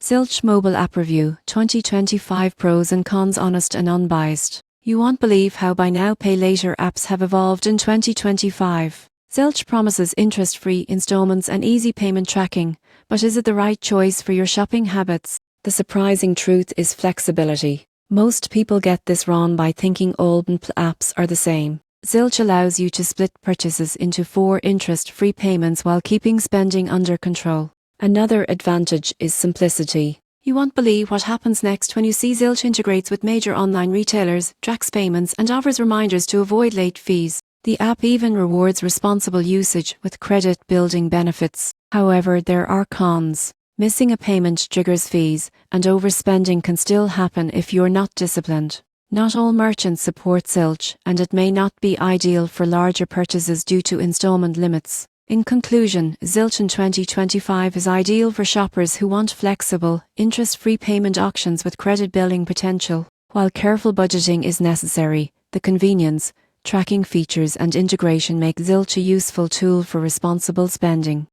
Zilch Mobile App Review 2025 Pros and Cons, honest and unbiased. You won't believe how buy now pay later apps have evolved in 2025. Zilch promises interest-free installments and easy payment tracking, but is it the right choice for your shopping habits? The surprising truth is flexibility. Most people get this wrong by thinking all apps are the same. Zilch allows you to split purchases into 4 interest-free payments while keeping spending under control. Another advantage is simplicity. You won't believe what happens next when you see Zilch integrates with major online retailers, tracks payments, and offers reminders to avoid late fees. The app even rewards responsible usage with credit-building benefits. However, there are cons. Missing a payment triggers fees, and overspending can still happen if you're not disciplined. Not all merchants support Zilch, and it may not be ideal for larger purchases due to installment limits. In conclusion, Zilch in 2025 is ideal for shoppers who want flexible, interest-free payment options with credit-building potential. While careful budgeting is necessary, the convenience, tracking features and integration make Zilch a useful tool for responsible spending.